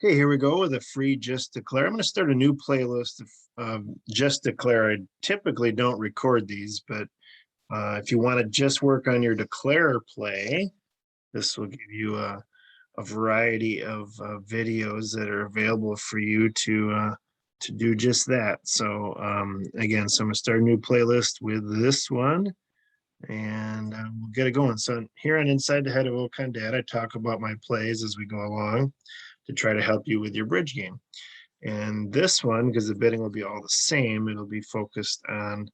Okay, here we go with a free Just Declare. I'm going to start a new playlist of Just Declare. I typically don't record these, but if you want to just work on your Declare play, this will give you a variety of videos that are available for you to do just that. So again, so I'm going to start a new playlist with this one, and we'll get it going. So here on Inside the Head of OconDad, I talk about my plays as we go along to try to help you with your bridge game. And this one, because the bidding will be all the same, it'll be focused on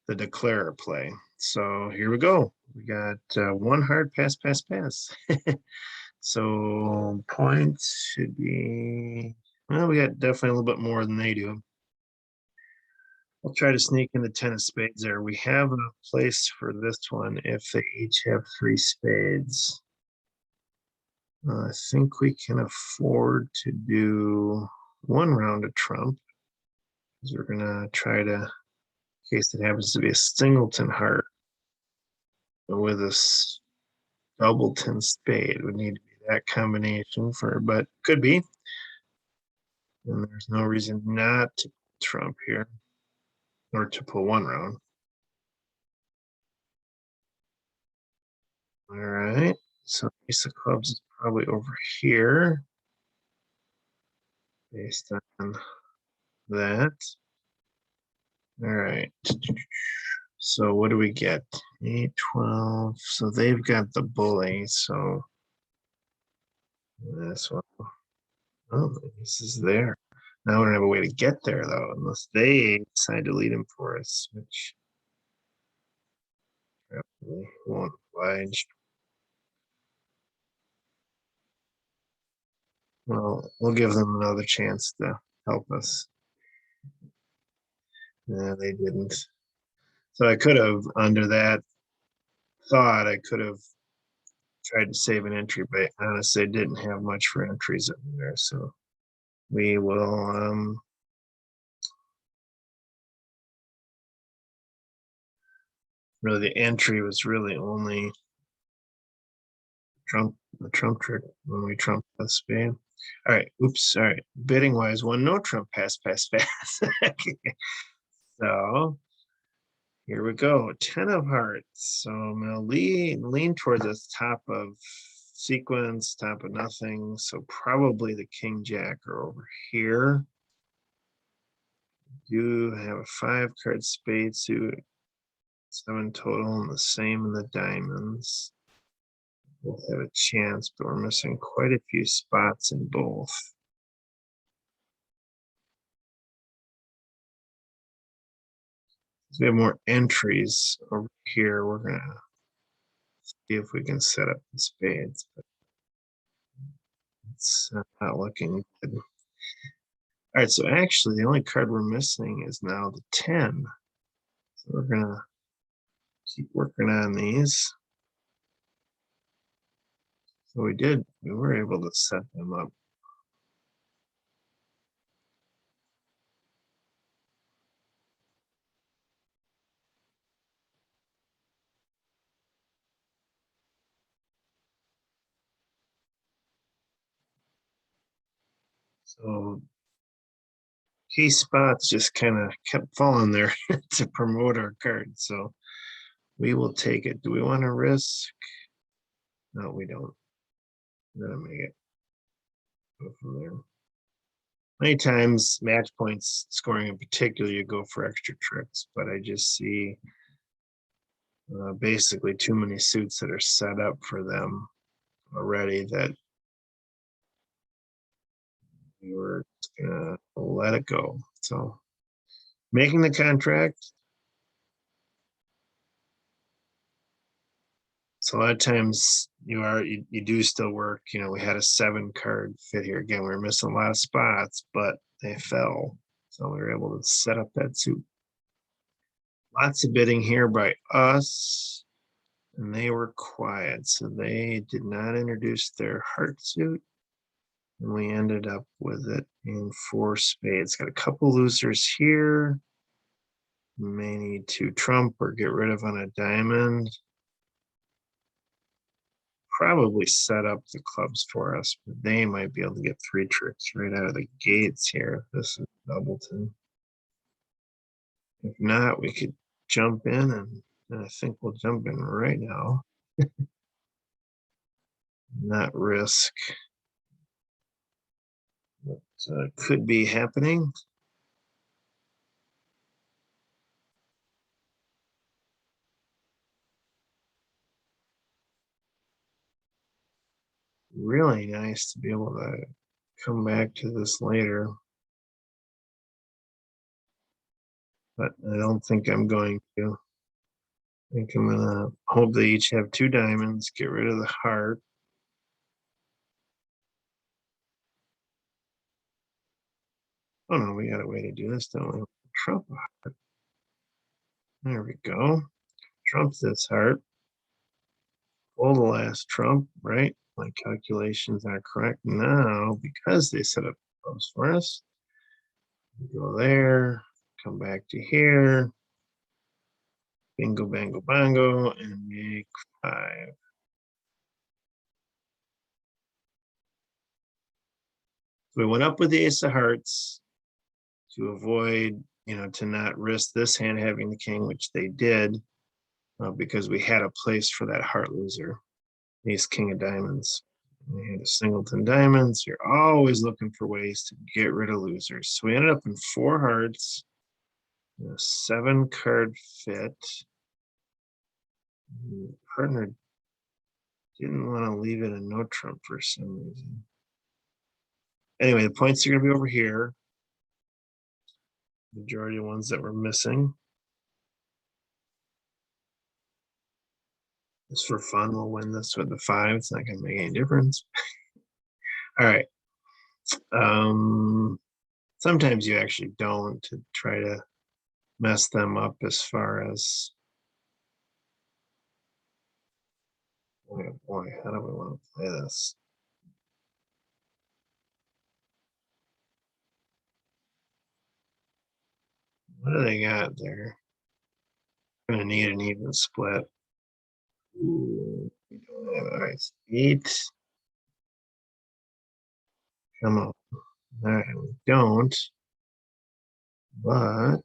the declare play. So here we go. We got one hard pass, pass, pass. So points should be, well, we got definitely a little bit more than they do. I'll try to sneak in the 10 of spades there. We have a place for this one if they each have 3 spades. I think we can afford to do one round of trump, because we're gonna try to, in case it happens to be a singleton heart with a doubleton spade, it would need to be that combination for, but could be. And there's no reason not to trump here or to pull one round. All right, so ace of clubs is probably over here based on that. All right. So what do we get? 8, 12. So they've got the bully. So this one. Oh, this is there. Now we don't have a way to get there though, unless they decide to lead him for us, which probably won't oblige. Well, we'll give them another chance to help us. No, they didn't. So I could have, under that thought, I could have tried to save an entry, but honestly, I didn't have much for entries in there. So we will really, the entry was really only the trump trick when we trumped the spade. All right, oops, all right. Bidding wise, one no trump, pass, pass, pass. So here we go, 10 of hearts. So I'm gonna lean towards the top of sequence, top of nothing. So probably the king jack are over here. You have a 5-card spade suit, 7 total, and the same in the diamonds. We'll have a chance, but we're missing quite a few spots in both. So we have more entries over here. We're gonna see if we can set up the spades, but it's not looking good. All right, so actually the only card we're missing is now the 10. So we're gonna keep working on these. So we were able to set them up. So key spots just kind of kept falling there to promote our card. So we will take it. Do we want to risk? No, we don't. We're gonna make it go from there. Many times match points scoring in particular, you go for extra tricks, but I just see basically too many suits that are set up for them already that we were gonna let it go. So making the contract. So a lot of times you do still work. You know, we had a 7-card fit here. Again, we were missing a lot of spots, but they fell. So we were able to set up that suit. Lots of bidding here by us, and they were quiet. So they did not introduce their heart suit. And we ended up with it in 4 spades. Got a couple losers here. May need to trump or get rid of on a diamond. probably set up the clubs for us, but they might be able to get 3 tricks right out of the gates here. This is Doubleton. If not, we could jump in, and I think we'll jump in right now. Not risk what could be happening. Really nice to be able to come back to this later, but I don't think I'm going to. I think I'm gonna hope they each have 2 diamonds, get rid of the heart. Oh no, we got a way to do this, don't we? Trump a heart. There we go. Trump this heart. Pull the last trump, right? My calculations are correct. Now, because they set up clubs for us, go there, come back to here, bingo, bango, bongo, and make 5. So we went up with the ace of hearts to avoid, to not risk this hand having the king, which they did, because we had a place for that heart loser, ace king of diamonds. We had a singleton diamonds. You're always looking for ways to get rid of losers. So we ended up in 4 hearts, a 7 card fit. The partner didn't want to leave it a no trump for some reason. Anyway, the points are going to be over here. Majority of ones that were missing. Just for fun, we'll win this with the 5. It's not going to make any difference. All right. Sometimes you actually don't, to try to mess them up as far as, oh boy, how do we want to play this? What do they got there? I'm gonna need an even split. Ooh, we don't have an ice 8. Come on. All right, we don't. But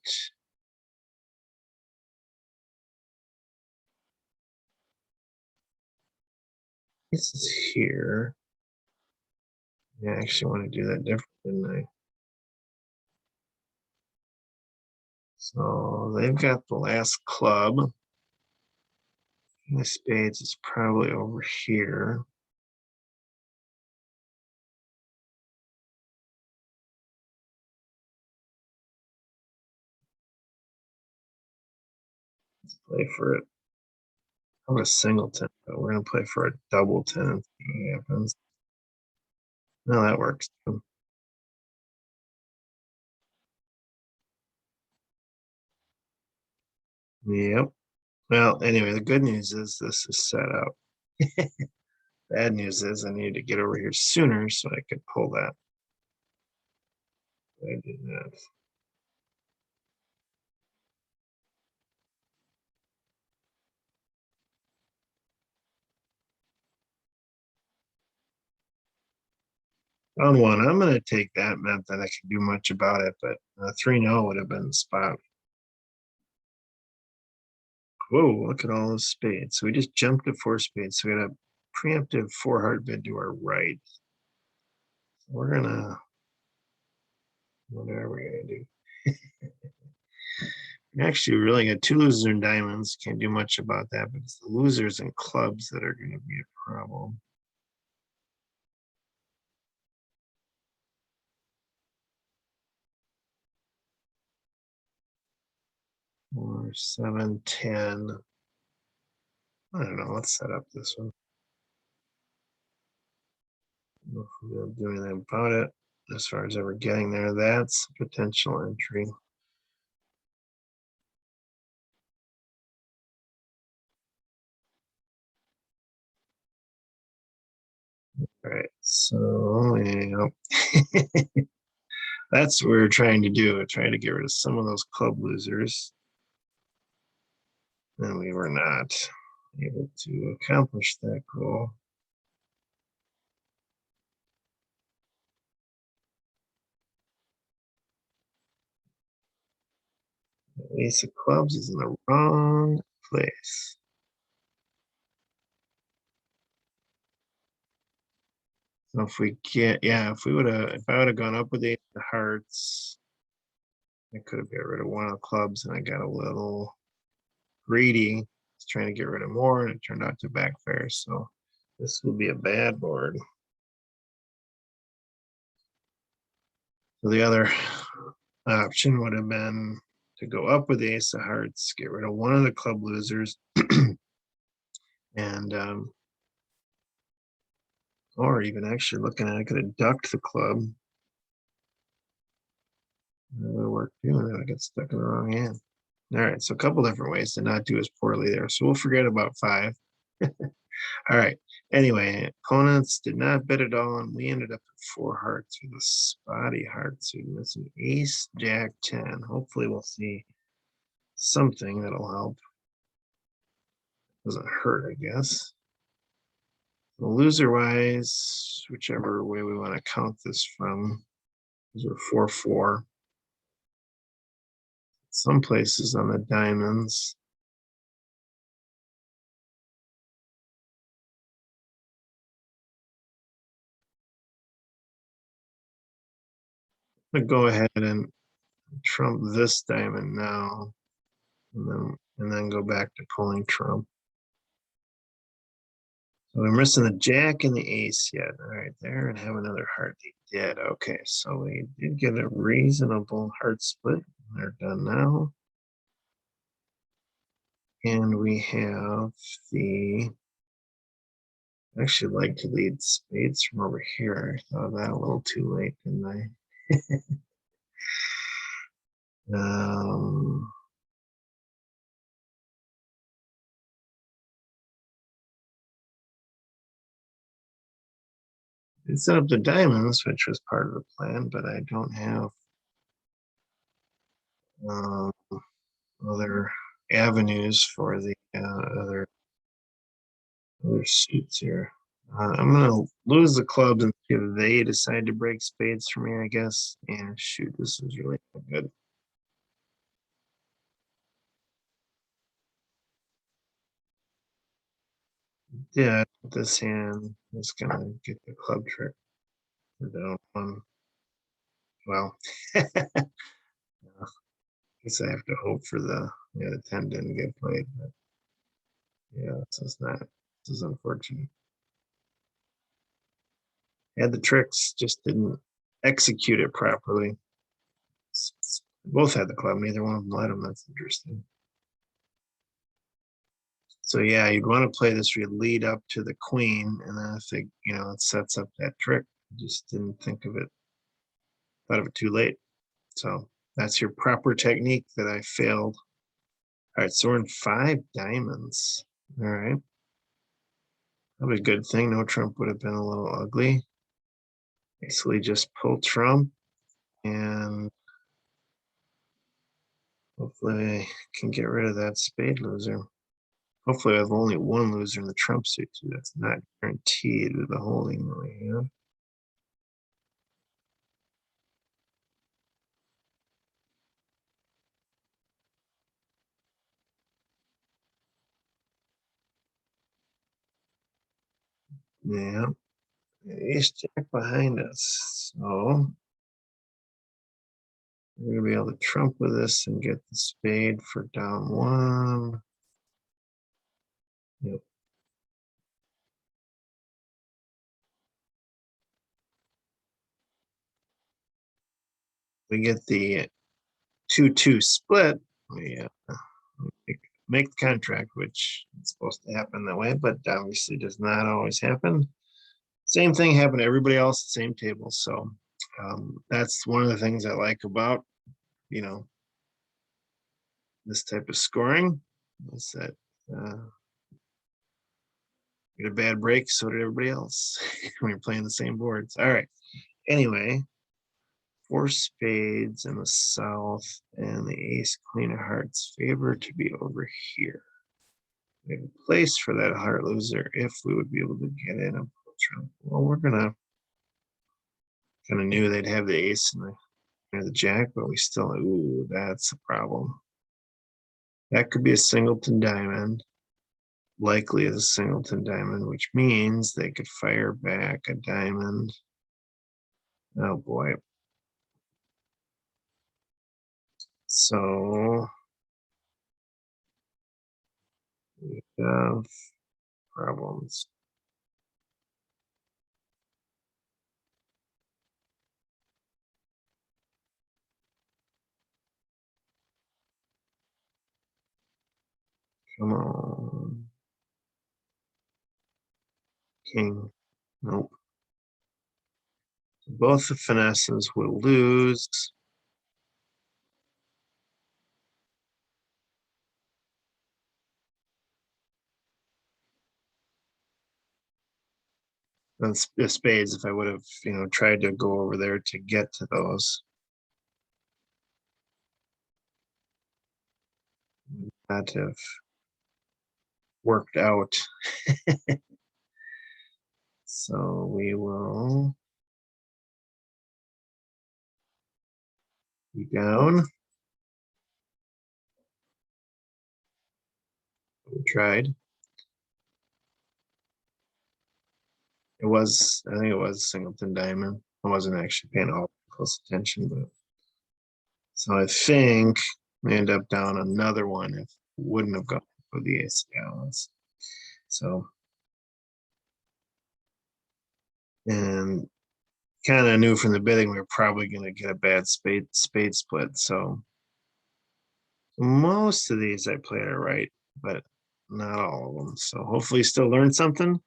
this is here. Yeah, I actually want to do that different, didn't I? So they've got the last club. The spades is probably over here. Let's play for it. I'm a singleton, but we're gonna play for a doubleton and see what happens. No, that works. Yep. Well, anyway, the good news is this is set up. Bad news is I need to get over here sooner so I could pull that. I did not. On 1, I'm going to take that. Not that I can do much about it, but 3-0 would have been the spot. Whoa, look at all those spades. So we just jumped to 4 spades. So we got a preemptive 4 heart bid to our right. So we're going to, what are we going to do? Actually, we really got 2 losers in diamonds. Can't do much about that, but it's the losers in clubs that are going to be a problem. Or 7, 10. I don't know. Let's set up this one. I don't know if we're going to do anything about it as far as ever getting there. That's a potential entry. All right, so yeah. That's what we're trying to do. We're trying to get rid of some of those club losers. And we were not able to accomplish that goal. Ace of clubs is in the wrong place. So if we get, yeah, if I would have gone up with the ace of hearts, I could have got rid of one of the clubs, and I got a little greedy. I was trying to get rid of more, and it turned out to backfire. So this would be a bad board. So the other option would have been to go up with the ace of hearts, get rid of one of the club losers, and or even actually looking at it, I could have ducked the club. That would have worked too, and then I get stuck in the wrong hand. All right, so a couple different ways to not do as poorly there. So we'll forget about 5. All right. Anyway, opponents did not bet at all, and we ended up at 4 hearts with a spotty heart. So you're missing ace, jack, 10. Hopefully we'll see something that'll help. Doesn't hurt, I guess. Loser wise, whichever way we want to count this from, because we're 4-4. Some places on the diamonds. I'm gonna go ahead and trump this diamond now, and then go back to pulling trump. So we're missing the jack and the ace yet. All right, there, and have another heart. They did. Okay, so we did get a reasonable heart split. They're done now. And we have the, I actually like to lead spades from over here. I thought of that a little too late, didn't I? It set up the diamonds, which was part of the plan, but I don't have other avenues for the other suits here. I'm gonna lose the clubs and see if they decide to break spades for me, I guess. And shoot, this is really good. Yeah, this hand is gonna get the club trick. Down one. Well, I guess I have to hope for the 10 didn't get played, but yeah, this is not, this is unfortunate. Had the tricks, just didn't execute it properly. Both had the club, neither one of them let them. That's interesting. So yeah, you'd want to play this where you lead up to the queen, and then if it sets up that trick. Just didn't think of it, thought of it too late. So that's your proper technique that I failed. All right, so we're in 5 diamonds. All right. Probably a good thing. No trump would have been a little ugly. Basically just pull trump, and hopefully I can get rid of that spade loser. Hopefully I have only one loser in the trump suit too. That's not guaranteed with the holding really, Yeah. Ace jack behind us. So we're gonna be able to trump with this and get the spade for down 1. Yep. We get the 2-2 split. We make the contract, which is supposed to happen that way, but obviously does not always happen. Same thing happened to everybody else at the same table. So that's one of the things I like about, this type of scoring is that you get a bad break, so did everybody else when you're playing the same boards. All right. Anyway, 4 spades in the south, and the ace queen of hearts favor to be over here. We have a place for that heart loser if we would be able to get in a trump. Well, we're gonna kind of knew they'd have the ace and the jack, but we still, ooh, that's a problem. That could be a singleton diamond. Likely is a singleton diamond, which means they could fire back a diamond. Oh boy. So we have problems. Come on. King. Nope. Both the finesses will lose. That's the spades if I would have, tried to go over there to get to those. That have worked out. So we will be down. We tried. I think it was singleton diamond. I wasn't actually paying all close attention, but so I think we end up down another one if wouldn't have gone for the ace of gallons. So, and kind of knew from the bidding we were probably going to get a bad spade split. So most of these I played are right, but not all of them. So hopefully still learned something.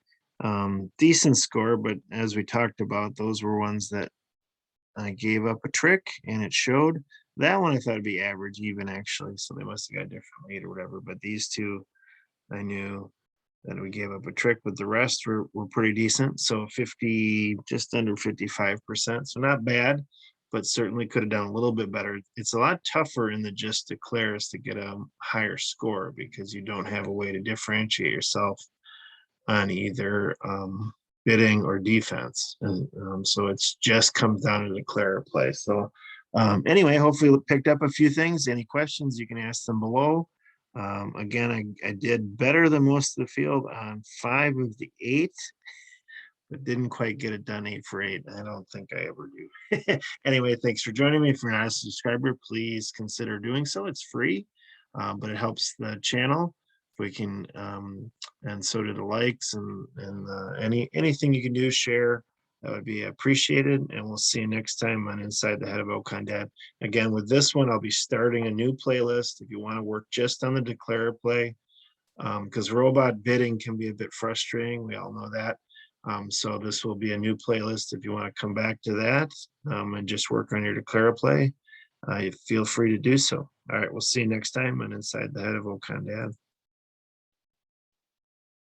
Decent score, but as we talked about, those were ones that I gave up a trick and it showed. That one I thought would be average even actually, so they must have got a different weight or whatever. But these two, I knew that we gave up a trick, but the rest were pretty decent. So 50, just under 55%. So not bad, but certainly could have done a little bit better. It's a lot tougher in the just declares to get a higher score because you don't have a way to differentiate yourself on either bidding or defense. And so it's just comes down to declare play. So anyway, hopefully picked up a few things. Any questions, you can ask them below. Again, I did better than most of the field on 5 of the 8, but didn't quite get it done 8 for 8. I don't think I ever do. Anyway, thanks for joining me. If you're not a subscriber, please consider doing so. It's free, but it helps the channel. If we can, and so do the likes and anything you can do, share. That would be appreciated. And we'll see you next time on Inside the Head of OconDad. Again, with this one, I'll be starting a new playlist. If you want to work just on the declare play, because robot bidding can be a bit frustrating. We all know that. So this will be a new playlist. If you want to come back to that and just work on your declare play, feel free to do so. All right, we'll see you next time on Inside the Head of OconDad.